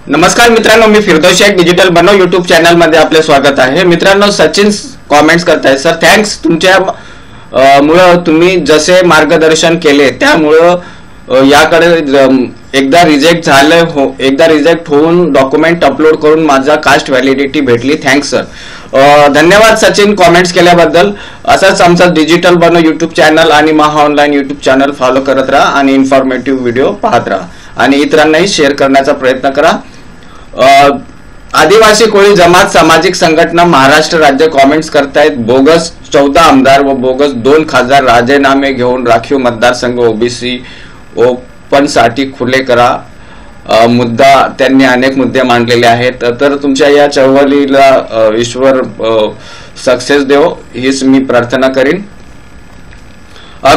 नमस्कार मित्रांनो, मी फिरदौस शेख डिजिटल बनव यूट्यूब चॅनल मध्ये आपले स्वागत आहे. मित्रांनो, सचिन कॉमेंट्स करताय, सर थँक्स, तुमच्या मुळे तुम्ही जसे मार्गदर्शन केले त्यामुळे याकडे एकदा रिजेक्ट झाले एकदा रिजेक्ट होऊन डॉक्युमेंट अपलोड करून माझा कास्ट व्हॅलिडिटी भेटली. Thanks sir. धन्यवाद सचिन कॉमेंट्स केल्याबद्दल. असंच आमचा डिजिटल बनव यूट्यूब चॅनल आणि महा ऑनलाईन यूट्यूब चॅनल फॉलो करत राहा आणि इन्फॉर्मेटिव्ह व्हिडिओ पाहत राहा आणि इतरांनाही शेअर करण्याचा प्रयत्न करा. आदिवासी कोळी जमात सामाजिक संघटना महाराष्ट्र राज्य कॉमेंट्स करतायत, बोगस 14 आमदार व बोगस 2 खासदार राजीनामे घेऊन राखीव मतदारसंघ ओबीसी ओपन साठी खुले करा. मुद्दा त्यांनी अनेक मुद्दे मांडलेले आहेत. तर तुमच्या या चळवळीला ईश्वर सक्सेस देव हीच मी प्रार्थना करीन.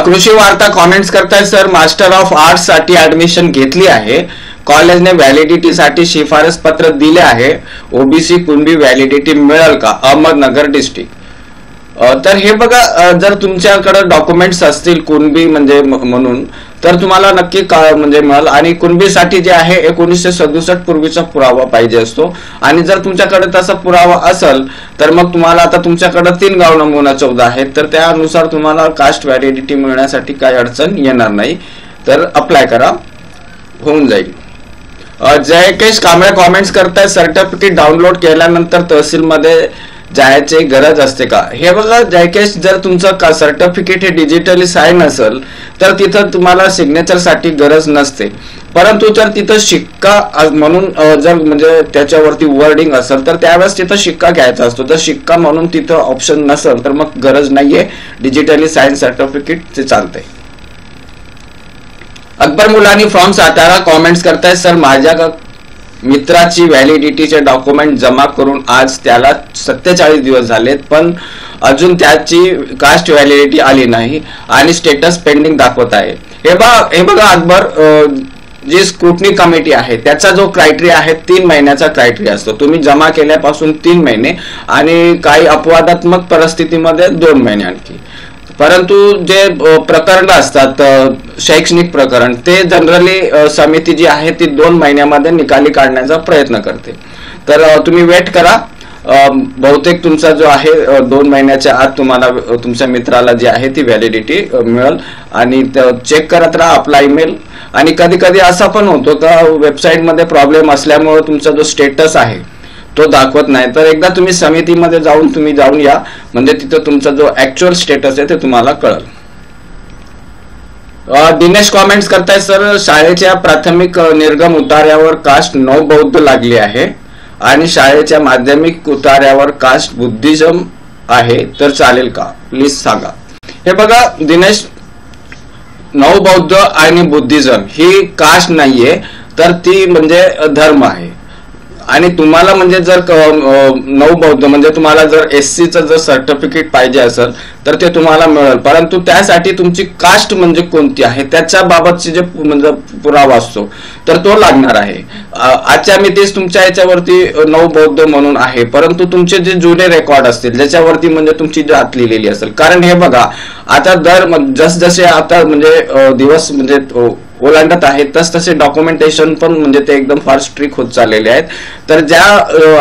कृषी वार्ता कॉमेंट्स करतायत, सर मास्टर ऑफ आर्ट्स साठी ऍडमिशन घेतली आहे, कॉलेजने व्हॅलिडिटी साठी शिफारस पत्र दिले आहे, ओबीसी कुणबी व्हॅलिडिटी मिळेल का? अहमदनगर डिस्ट्रिक्ट. तर हे बघा, जर तुमच्याकडे डॉक्युमेंट्स असतील कुणबी म्हणजे म्हणून तर तुम्हाला नक्की म्हणजे मिळेल. आणि कुणबीसाठी जे आहे 1967 पूर्वीचा पुरावा पाहिजे असतो. आणि जर तुमच्याकडे तसा पुरावा असेल तर मग तुम्हाला आता तुमच्याकडे 3 गाव नमुना 14 आहेत, तर त्यानुसार तुम्हाला कास्ट व्हॅलिडिटी मिळण्यासाठी काही अडचण येणार नाही. तर अप्लाय करा, होऊन जाईल. जयकेश कांबळे कॉमेंट्स करतायत, सर्टिफिकेट डाउनलोड केल्यानंतर तहसील मध्ये जायची गरज असते का? हे बघा जयकेश, जर तुमचं सर्टिफिकेट हे डिजिटली साइन असेल तर तिथं तुम्हाला सिग्नेचर साठी गरज नसते. परंतु जर तिथं शिक्का म्हणून जर म्हणजे त्याच्यावरती वर्डिंग असेल तर त्यावेळेस तिथं शिक्का घ्यायचा असतो. जर शिक्का म्हणून तिथं ऑप्शन नसेल तर मग गरज नाहीये, डिजिटली साइन सर्टिफिकेट ते चालतंय. अकबर मुलानी फ्रॉम सातारा कॉमेंट्स करतायत, सर माझ्या मित्राची व्हॅलिडिटीचे डॉक्युमेंट जमा करून आज त्याला 47 दिवस झालेत, पण अजून त्याची कास्ट व्हॅलिडिटी आली नाही आणि स्टेटस पेंडिंग दाखवत आहे. हे बघा अकबर, जी स्क्रुटनी कमिटी आहे त्याचा जो क्रायटेरिया आहे 3 महिन्याचा क्रायटेरिया असतो. तुम्ही जमा केल्यापासून 3 महिने आणि काही अपवादात्मक परिस्थितीमध्ये 2 महिने आणखी. परंतु जे प्रकरण असतात शैक्षणिक प्रकरण ते जनरली समिती जी आहे ती 2 महिन्यामध्ये निकाली काढण्याचा प्रयत्न करते. तर तुम्ही वेट करा, बहुतेक तुमचा जो आहे 2 महिन्याच्या आत तुम्हाला तुमच्या मित्राला जी आहे ती व्हॅलिडिटी मिळेल. आणि चेक करत राहा आपला ईमेल. आणि कधी कधी असा पण होतो का वेबसाईटमध्ये प्रॉब्लेम असल्यामुळे तुमचा जो स्टेटस आहे तो दाखवत नाही. तर एकदा तुम्ही समितीमध्ये जाऊन या, म्हणजे तिथं तुमचा जो ऍक्च्युअल स्टेटस आहे ते तुम्हाला कळेल. दिनेश कॉमेंट्स करताय, सर शाळेच्या प्राथमिक निर्गम उतार्यावर कास्ट नव बौद्ध लागली आहे आणि शाळेच्या माध्यमिक उतार्यावर कास्ट बुद्धिझम आहे, तर चालेल का? प्लीज सांगा. हे बघा दिनेश, नव बौद्ध आणि बुद्धिझम ही कास्ट नाहीये, तर ती म्हणजे धर्म आहे. आणि तुम्हाला म्हणजे जर नवबौद्ध म्हणजे तुम्हाला जर SC चं जर सर्टिफिकेट पाहिजे असेल तर ते तुम्हाला मिळेल. परंतु त्यासाठी तुमची कास्ट म्हणजे कोणती आहे त्याच्या बाबतचे जे म्हणजे पुरावा असतो तर तो लागणार आहे. आजच्या मितीस तुमच्या याच्यावरती नवबौद्ध म्हणून आहे, परंतु तुमचे जे जुने रेकॉर्ड असतील ज्याच्यावरती म्हणजे तुमची जात लिहिलेली असेल. कारण हे बघा, आता जसजसे आता म्हणजे दिवस म्हणजे ओलांडत आहेत तसतसे डॉक्युमेंटेशन पण म्हणजे ते एकदम फार स्ट्रिक्ट होत चाललेले आहेत. तर ज्या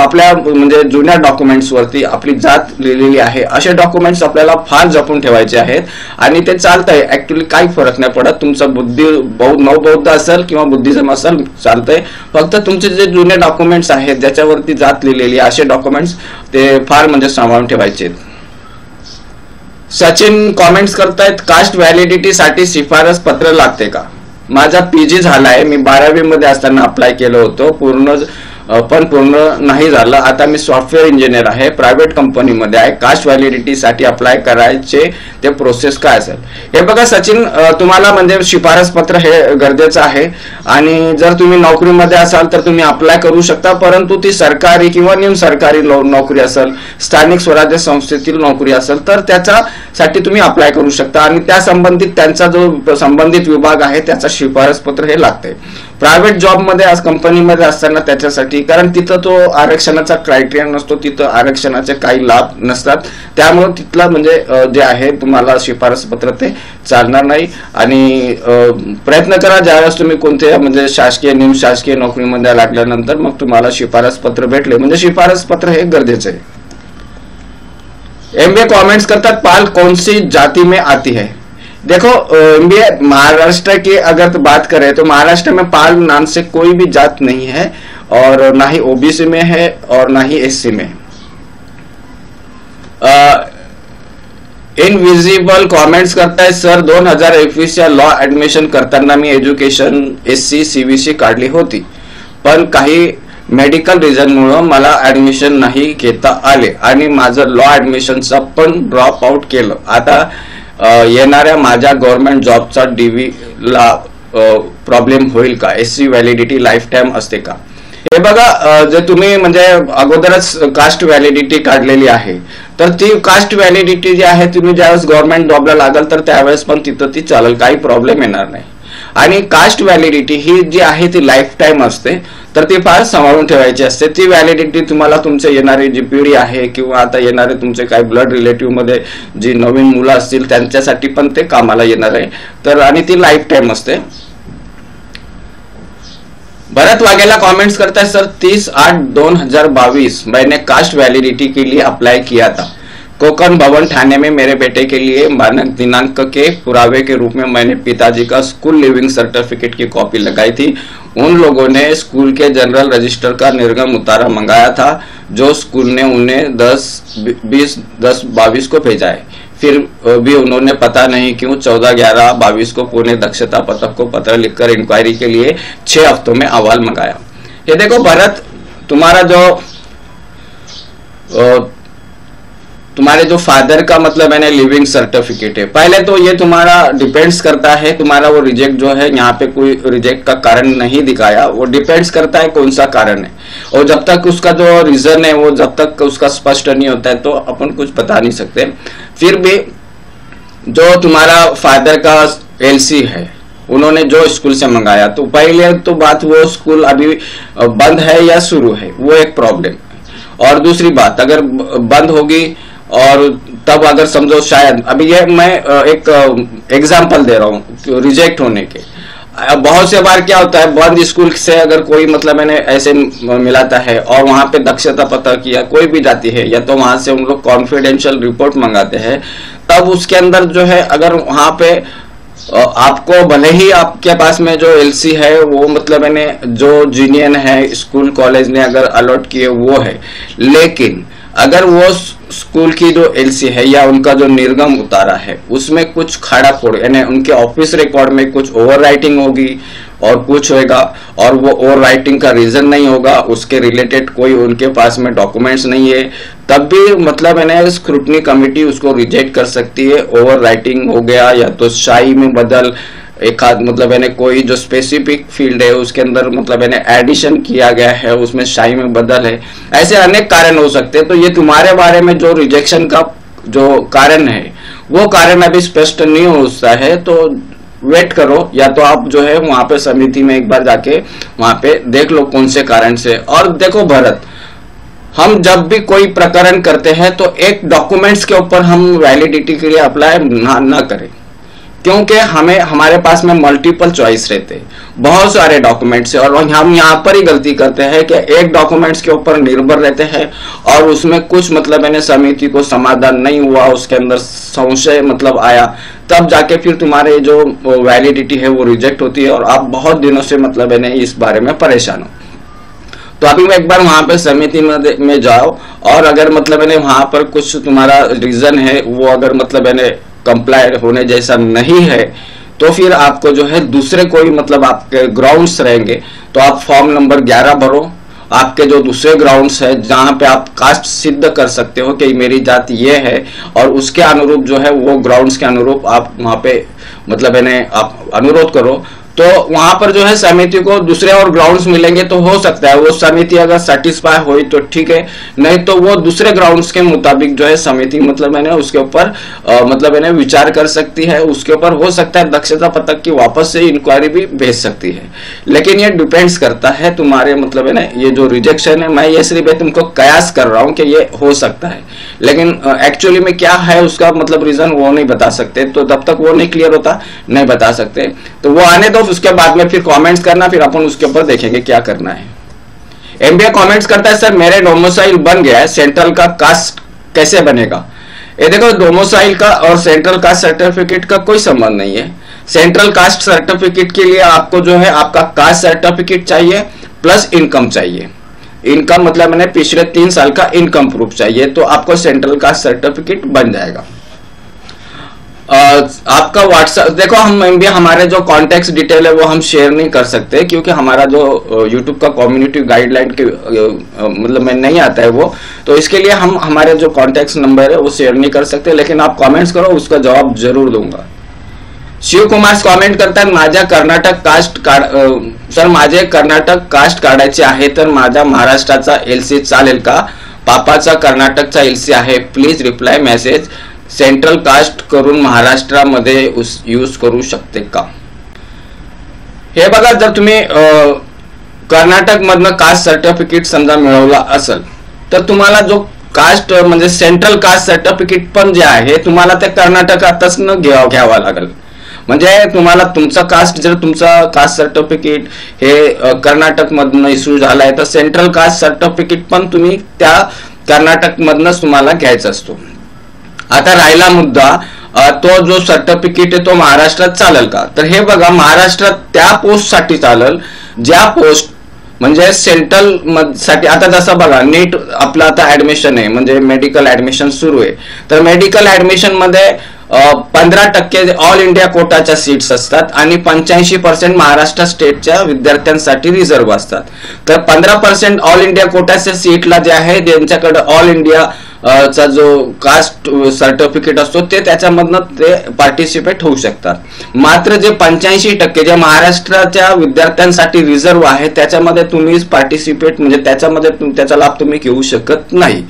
आपल्या म्हणजे जुन्या डॉक्युमेंट्स वरती आपली जात लिहिलेली आहे असे डॉक्युमेंट्स आपल्याला फार जपून ठेवायचे आहेत. आणि ते चालतंय, ऍक्च्युअली काही फरक नाही पडत. तुमचा नवबौद्ध असेल किंवा बुद्धिझम असेल चालतंय. फक्त तुमचे जे जुने डॉक्युमेंट्स आहेत ज्याच्यावरती जात लिहिलेली असे डॉक्युमेंट्स ते फार म्हणजे सांभाळून ठेवायचे. सचिन कॉमेंट्स करतायत, कास्ट व्हॅलिडिटी साठी शिफारस पत्र लागते का? माझा PG झालाय, मी 12वी मध्ये असताना अप्लाय केलं होतं, पण पूर्ण नाही झालं. आता मी सॉफ्टवेअर इंजिनियर आहे, प्रायव्हेट कंपनीमध्ये आहे. कास्ट व्हॅलिडिटी साठी अप्लाय करायचे ते प्रोसेस काय असेल? हे बघा सचिन, तुम्हाला म्हणजे शिफारस पत्र हे गरजेचं आहे. आणि जर तुम्ही नोकरीमध्ये असाल तर तुम्ही अप्लाय करू शकता, परंतु ती सरकारी किंवा निम सरकारी नोकरी असेल, स्थानिक स्वराज्य संस्थेतील नोकरी असेल तर त्याच्यासाठी तुम्ही अप्लाय करू शकता. आणि त्या संबंधित त्यांचा जो संबंधित विभाग आहे त्याचा शिफारस पत्र हे लागते. प्रायव्हेट जॉबमध्ये आज कंपनीमध्ये असताना त्याच्यासाठी, कारण तिथं तो आरक्षणाचा क्रायटेरिया नसतो, तिथं आरक्षणाचे काही लाभ नसतात, त्यामुळे तिथला म्हणजे जे आहे तुम्हाला शिफारस पत्र ते चालणार नाही. आणि प्रयत्न करा ज्यावेळेस तुम्ही कोणत्या म्हणजे शासकीय निमशासकीय नोकरीमध्ये लागल्यानंतर मग तुम्हाला शिफारस पत्र भेटले, म्हणजे शिफारस पत्र हे गरजेचं आहे. एमबीए कमेंट्स करतात, पाल कौन सी जाति में आती है? देखो एमबीए महाराष्ट्र की अगर बात करें तो महाराष्ट्र में पाल नाम से कोई भी जात नहीं है, और ना ही ओबीसी में है और ना ही एससी में. इनविजिबल कमेंट्स करता है, सर 2021 लॉ ऍडमिशन करताना मी एज्युकेशन एससी सीबीसी काढली होती, पण काही मेडिकल रिझनमुळे मला ऍडमिशन नाही घेता आले आणि माझं लॉ ऍडमिशनचा पण ड्रॉप आउट केलं. आता येणाऱ्या माझ्या गव्हर्नमेंट जॉबचा डीव्ही ला प्रॉब्लेम होईल का? एससी व्हॅलिडिटी लाईफ टाइम असते का? हे बघा, जे तुम्ही म्हणजे अगोदरच कास्ट व्हॅलिडिटी काढलेली आहे, तर ती कास्ट व्हॅलिडिटी जी आहे तुम्ही ज्यावेळेस गव्हर्नमेंट जॉबला लागाल तर त्यावेळेस पण तिथं ती चालेल, काही प्रॉब्लेम येणार नाही. आणि कास्ट व्हॅलिडिटी ही जी आहे ती लाईफ टाइम असते, तर ती फार सांभाळून ठेवायची असते. ती व्हॅलिडिटी तुम्हाला तुमचे येणारी जी पिढी आहे किंवा आता येणारे तुमचे काही ब्लड रिलेटिव्ह मध्ये जी नवीन मुलं असतील त्यांच्यासाठी पण ते कामाला येणार आहे, तर आणि ती लाईफ टाइम असते. भरत वाघेला कमेंट्स करता है, सर 30/8/2022 मैंने कास्ट वैलिडिटी के लिए अप्लाई किया था. कोकण भवन थाने में मेरे बेटे के लिए मानक दिनांक के पुरावे के रूप में मैंने पिताजी का स्कूल लिविंग सर्टिफिकेट की कॉपी लगाई थी. उन लोगों ने स्कूल के जनरल रजिस्टर का निर्गम उतारा मंगाया था, जो स्कूल ने उन्हें 10/20/10/22 को भेजा है. फिर भी उन्होंने पता नहीं क्यों 14/11/22 को पुणे दक्षता पथक को पत्र लिखकर इंक्वायरी के लिए 6 हफ्तों में अहवाल मंगाया. ये देखो भरत, तुम्हारे जो फादर का मतलब है ना लिविंग सर्टिफिकेट है, पहले तो ये तुम्हारा डिपेंड्स करता है, तुम्हारा वो रिजेक्ट जो है यहाँ पे कोई रिजेक्ट का कारण नहीं दिखाया, वो डिपेंड्स करता है कौन सा कारण है, और जब तक उसका जो रीजन है वो जब तक उसका स्पष्ट नहीं होता है तो अपन कुछ बता नहीं सकते. फिर भी जो तुम्हारा फादर का एलसी है उन्होंने जो स्कूल से मंगाया, तो पहले तो बात वो स्कूल अभी बंद है या शुरू है, वो एक प्रॉब्लम. और दूसरी बात, अगर बंद होगी और तब अगर समझो शायद, अभी ये मैं एक एग्जांपल दे रहा हूँ रिजेक्ट होने के. बहुत से बार क्या होता है, बंद स्कूल से अगर कोई मतलब मैंने ऐसे मिलाता है और वहां पे दक्षता पता किया कोई भी जाती है, या तो वहां से उन लोग कॉन्फिडेंशियल रिपोर्ट मंगाते हैं, तब उसके अंदर जो है अगर वहां पे आपको भले ही आपके पास में जो एलसी है वो मतलब मैंने जो जीनियन है स्कूल कॉलेज ने अगर अलॉट किए वो है, लेकिन अगर वो स्कूल की जो एलसी है या उनका जो निर्गम उतारा है उसमें कुछ खाड़ा फोड़ यानी उनके ऑफिस रिकॉर्ड में कुछ ओवर राइटिंग होगी और कुछ होगा, और वो ओवर राइटिंग का रीजन नहीं होगा, उसके रिलेटेड कोई उनके पास में डॉक्यूमेंट्स नहीं है, तब भी मतलब मैंने स्क्रूटनी कमेटी उसको रिजेक्ट कर सकती है. ओवर राइटिंग हो गया या तो शाही में बदल, एक आध मतलब मैंने कोई जो स्पेसिफिक फील्ड है उसके अंदर मतलब मैंने एडिशन किया गया है उसमें शाही में बदल है, ऐसे अनेक कारण हो सकते हैं. तो ये तुम्हारे बारे में जो रिजेक्शन का जो कारण है वो कारण अभी स्पष्ट नहीं हो सकता है, तो वेट करो, या तो आप जो है वहां पे समिति में एक बार जाके वहां पे देख लो कौन से कारण से. और देखो भरत, हम जब भी कोई प्रकरण करते हैं तो एक डॉक्यूमेंट्स के ऊपर हम वैलिडिटी के लिए अप्लाई ना करें, क्योंकि हमें हमारे पास में मल्टीपल चॉइस रहते हैं, बहुत सारे डॉक्यूमेंट्स है, और हम यहाँ पर ही गलती करते हैं कि एक डॉक्यूमेंट्स के ऊपर निर्भर रहते हैं और उसमें कुछ मतलब मैंने समिति को समाधान नहीं हुआ, उसके अंदर संशय मतलब आया, तब जाके फिर तुम्हारे जो वैलिडिटी है वो रिजेक्ट होती है और आप बहुत दिनों से मतलब मैंने इस बारे में परेशान हो. तो अभी मैं एक बार वहां पे समिति में जाओ, और अगर मतलब मैंने वहां पर कुछ तुम्हारा रीजन है वो अगर मतलब मैंने कंप्लाई होने जैसा नहीं है, तो फिर आपको जो है दूसरे कोई मतलब आपके ग्राउंड्स रहेंगे, तो आप फॉर्म नंबर 11 भरो. आपके जो दूसरे ग्राउंड्स है जहां पे आप कास्ट सिद्ध कर सकते हो कि मेरी जाति ये है, और उसके अनुरूप जो है वो ग्राउंड्स के अनुरूप आप वहां पे मतलब मैंने आप अनुरोध करो, तो वहां पर जो है समिति को दूसरे और ग्राउंड्स मिलेंगे, तो हो सकता है वो समिति अगर सेटिस्फाई हुई तो ठीक है, नहीं तो वो दूसरे ग्राउंड्स के मुताबिक जो है समिति मतलब मैंने उसके ऊपर मतलब मैंने विचार कर सकती है, उसके ऊपर हो सकता है दक्षता पत्रक की वापस से इंक्वायरी भी भेज सकती है। लेकिन ये डिपेंड्स करता है तुम्हारे मतलब है ना, ये जो रिजेक्शन है, मैं ये सिर्फ तुमको कयास कर रहा हूं कि ये हो सकता है, लेकिन एक्चुअली में क्या है उसका मतलब रीजन वो नहीं बता सकते, तो तब तक वो नहीं क्लियर होता नहीं बता सकते। तो वो आने दो, उसके बाद में फिर कमेंट्स करना, फिर अपन उसके ऊपर देखेंगे क्या करना है। एमबीए कमेंट्स करता है सर मेरे डोमिसाइल बन गया है, सेंट्रल का कास्ट कैसे बनेगा? ये देखो डोमिसाइल का और सेंट्रल कास्ट सर्टिफिकेट का कोई संबंध नहीं है। सेंट्रल कास्ट सर्टिफिकेट के लिए आपको जो है आपका कास्ट सर्टिफिकेट चाहिए प्लस इनकम चाहिए। इनकम मतलब मैंने पिछले 3 साल का इनकम प्रूफ चाहिए, तो आपको सेंट्रल कास्ट सर्टिफिकेट बन जाएगा। आपका व्हाट्सएप देखो, हम एमबीए हमारे जो कॉन्टेक्ट डिटेल है वो हम शेयर नहीं कर सकते, क्योंकि हमारा जो यूट्यूब का कम्युनिटी गाइडलाइन के मतलब में नहीं आता है वो, तो इसके लिए हम हमारे जो कॉन्टेक्ट नंबर है वो शेयर नहीं कर सकते। लेकिन आप कमेंट्स करो, उसका जवाब जरूर दूंगा। शिव कुमार कमेंट करतात माझ्या कर्नाटक कास्ट सर माझे कर्नाटक कास्ट काढायचे आहे, तर माझ्या महाराष्ट्राचा एलसी चालेल का? पापाचा कर्नाटकचा एलसी आहे, please reply message. Central caste करून महाराष्ट्रामध्ये यूज करू शकते का? हे बघा, जर तुम्ही कर्नाटक मधनं कास्ट सर्टिफिकेट समजा मिळवला असेल, तर तुम्हाला जो कास्ट म्हणजे सेंट्रल कास्ट सर्टिफिकेट पण जे आहे तुम्हाला ते कर्नाटकातच न घ्यावा लागेल। म्हणजे तुम्हाला तुमचा कास्ट जर तुमचा कास्ट सर्टिफिकेट हे कर्नाटक मधनं इश्यू झालाय, तर सेंट्रल कास्ट सर्टिफिकेट पण तुम्ही त्या कर्नाटक मधनच तुम्हाला घ्यायचा असतो। आता राहिला मुद्दा तो जो सर्टिफिकेट आहे तो महाराष्ट्रात चालेल का? तर हे बघा, महाराष्ट्रात त्या पोस्ट साठी चालेल ज्या पोस्ट म्हणजे सेंट्रल साठी। आता जसं बघा, नीट आपलं आता ऍडमिशन आहे, म्हणजे मेडिकल ऍडमिशन सुरू आहे, तर मेडिकल ऍडमिशन मध्ये 15% ऑल इंडिया कोटाच्या सीट्स असतात आणि 85% महाराष्ट्र स्टेटच्या विद्यार्थ्यांसाठी रिझर्व्ह असतात। तर 15% ऑल इंडिया कोटाच्या सीटला जे आहे ज्यांच्याकडे ऑल इंडिया चा जो कास्ट सर्टिफिकेट असतो ते त्याच्यामधनं ते पार्टिसिपेट होऊ शकतात। मात्र जे 85% जे महाराष्ट्राच्या विद्यार्थ्यांसाठी रिझर्व्ह आहे त्याच्यामध्ये तुम्ही पार्टिसिपेट म्हणजे त्याच्यामध्ये त्याचा लाभ तुम्ही घेऊ शकत नाही।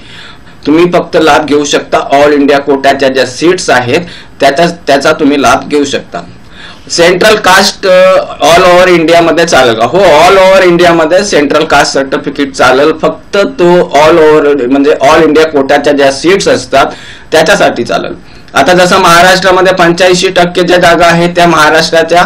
तुम्ही फक्त लाभ घेऊ शकता ऑल इंडिया कोटाच्या ज्या सीट्स आहेत त्याचा तुम्ही लाभ घेऊ शकता। Central caste all over India मध्ये चालेल का? हो, ऑल ओव्हर इंडिया मध्ये सेंट्रल कास्ट सर्टिफिकेट चालेल, फक्त तो ऑल ओव्हर म्हणजे ऑल इंडिया कोटाच्या ज्या सीट्स असतात त्याच्यासाठी चालेल। आता जसं महाराष्ट्रामध्ये 85% ज्या जागा आहेत त्या महाराष्ट्राच्या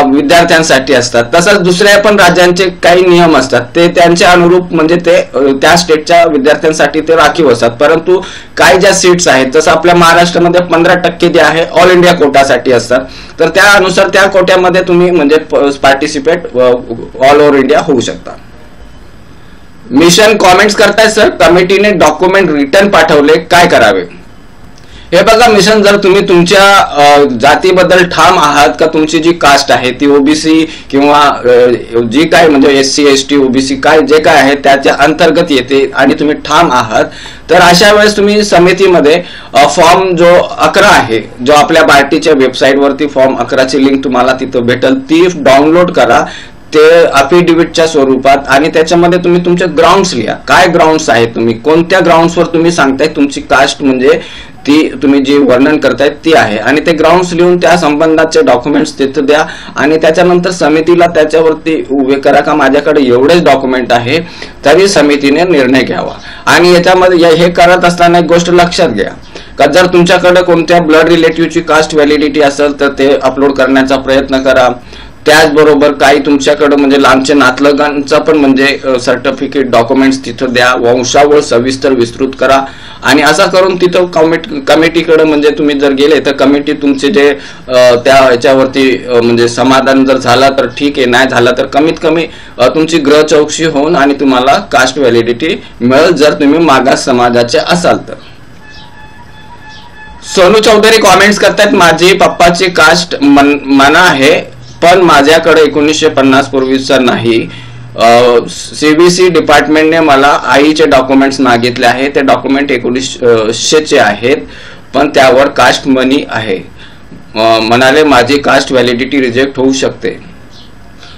विद्यार्थ्यांसाठी असतात, तसंच दुसऱ्या पण राज्यांचे काही नियम असतात ते त्यांच्या अनुरूप म्हणजे ते त्या स्टेटच्या विद्यार्थ्यांसाठी ते राखीव असतात। परंतु काही ज्या सीट्स आहेत जसं आपल्या महाराष्ट्रामध्ये 15% जे आहे ऑल इंडिया कोटासाठी असतात, तर त्यानुसार त्या कोट्यामध्ये तुम्ही म्हणजे पार्टिसिपेट ऑल ओव्हर इंडिया होऊ शकता। मिशन कमेंट्स करताय सर कमिटीने डॉक्युमेंट रिटर्न पाठवले काय करावे? हे बघा मिशन, जर तुम्ही तुमच्या जातीबद्दल ठाम आहात का तुमची जी कास्ट आहे ती ओबीसी किंवा जी काय म्हणजे एससी एसटी ओबीसी काय जे काय आहे त्याच्या अंतर्गत येते आणि तुम्ही ठाम आहात, तर अशा वेळेस तुम्ही समितीमध्ये फॉर्म जो 11 आहे, जो आपल्या पार्टीच्या वेबसाईट वरती फॉर्म 11ची लिंक तुम्हाला तिथं भेटेल, ती डाउनलोड करा ते अफिडेव्हिटच्या स्वरूपात आणि त्याच्यामध्ये तुम्ही तुमचे ग्राउंड्स लिहा। काय ग्राउंड्स आहेत, तुम्ही कोणत्या ग्राउंड्सवर तुम्ही सांगताय तुमची कास्ट म्हणजे ती तुम्ही जी वर्णन करताय ती आहे, आणि ते ग्राउंड्स लिहून त्या संबंधाचे डॉक्युमेंट्स तिथं द्या आणि त्याच्यानंतर समितीला त्याच्यावरती उभे करा का माझ्याकडे एवढेच डॉक्युमेंट आहे, तरी समितीने निर्णय घ्यावा। आणि याच्यामध्ये हे करत असताना एक गोष्ट लक्षात घ्या का जर तुमच्याकडे कोणत्या ब्लड रिलेटिव्हची कास्ट व्हॅलिडिटी असेल तर ते अपलोड करण्याचा प्रयत्न करा। त्याचबरोबर काही तुमच्याकडे म्हणजे लांबचे नातलगांचा पण म्हणजे सर्टिफिकेट डॉक्युमेंट्स तिथं द्या, वंशावळ सविस्तर विस्तृत करा आणि असं करून तिथं कमिटीकडे म्हणजे तुम्ही जर गेले तर कमिटी तुमचे जे त्या ह्याच्यावरती म्हणजे समाधान जर झाला तर ठीक आहे, नाही झाला तर कमीत कमी तुमची ग्रह चौकशी होऊन आणि तुम्हाला कास्ट व्हॅलिडिटी मिळेल जर तुम्ही मागास समाजाचे असाल तर। सोनू चौधरी कमेंट्स करतात माझी पप्पाची कास्ट मना आहे पण माझ्याकडे 1950 पूर्वीचा नाही। सीबीसी डिपार्टमेंटने मला आईचे डॉक्युमेंट्स मागितले आहे, ते डॉक्युमेंट 1900चे आहेत पण त्यावर कास्ट मनी आहे, म्हणाले माझी कास्ट व्हॅलिडिटी रिजेक्ट होऊ शकते।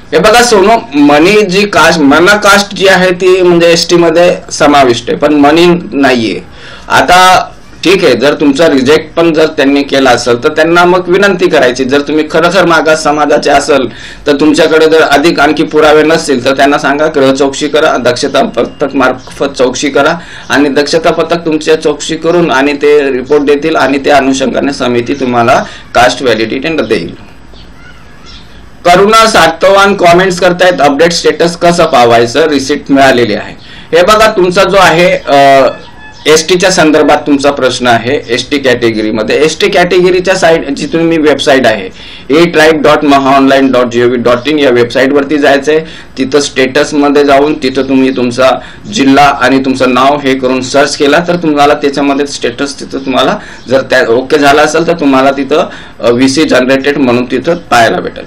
हे बघा सोनू, मनी जी कास्ट, मना कास्ट जी आहे ती म्हणजे एसटी मध्ये समाविष्ट आहे, पण मनी नाहीये. आता ठीक आहे, जर तुमचा रिजेक्ट पण जर त्यांनी केला असेल तर त्यांना मग विनंती करायची, जर तुम्ही खरोखर मागास समाजाचे असेल तर तुमच्याकडे जर अधिक आणखी पुरावे नसतील तर त्यांना सांगा गृह चौकशी करा, दक्षता पथक मार्फत चौकशी करा आणि दक्षता पथक तुमच्या चौकशी करून आणि ते रिपोर्ट देतील आणि त्या अनुषंगाने समिती तुम्हाला कास्ट व्हॅलिडिटी देईल. करुणा सातवान कॉमेंट्स करतायत, अपडेट स्टेटस कसं पाहायचं, रिसिप्ट मिळालेली आहे. हे बघा, तुमचा जो आहे एसटीच्या संदर्भात तुमचा प्रश्न आहे. एसटी कॅटेगरीमध्ये, एसटी कॅटेगरीच्या साईटची तुम्ही वेबसाईट आहे etribe.mahaonline.gov.in या वेबसाईटवरती जायचंय. तिथं स्टेटसमध्ये जाऊन तिथं तुम्ही तुमचा जिल्हा आणि तुमचं नाव हे करून सर्च केला तर तुम्हाला त्याच्यामध्ये स्टेटस तिथं तुम्हाला जर त्या ओके झाला असेल तर तुम्हाला तिथं VC जनरेटेड म्हणून तिथं पाहायला भेटेल.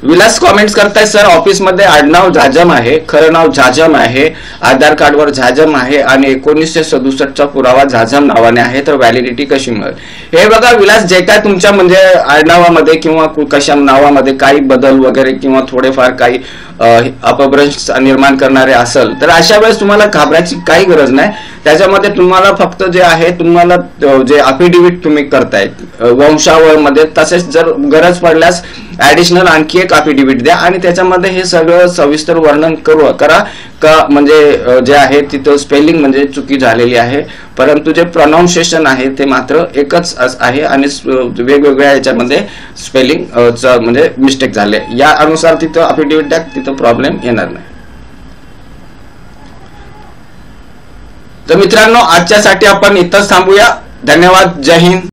विलास कॉमेंट्स करताय, सर ऑफिसमध्ये आडनाव झाजम आहे, खरं नाव झाजम आहे, आधार कार्डवर झाजम आहे आणि 1967चा पुरावा झाजम नावाने आहे, तर व्हॅलिडिटी कशी मिळेल. हे बघा विलास, जे काय तुमच्या म्हणजे आडनावामध्ये किंवा कशा नावामध्ये काही बदल वगैरे किंवा थोडेफार काही अपभ्रंश निर्माण करणारे असेल तर अशा वेळेस तुम्हाला घाबरायची काही गरज नाही. त्याच्यामध्ये तुम्हाला फक्त जे आहे तुम्हाला जे अफिडेव्हिट तुम्ही करताय वंशावळमध्ये, तसेच जर गरज पडल्यास ऍडिशनल आणखी एक अफिडेव्हिट द्या आणि त्याच्यामध्ये हे सगळं सविस्तर वर्णन करा का म्हणजे जे आहे तिथं स्पेलिंग म्हणजे चुकी झालेली आहे, परंतु जे प्रोनाउन्सिएशन आहे ते मात्र एकच आहे आणि वेगवेगळ्या याच्यामध्ये स्पेलिंग म्हणजे मिस्टेक झाले, या अनुसार तिथं अफिडेव्हिट द्या, तिथं प्रॉब्लेम येणार नाही. तर मित्रांनो, आजच्यासाठी आपण इथंच थांबूया. धन्यवाद. जय हिंद.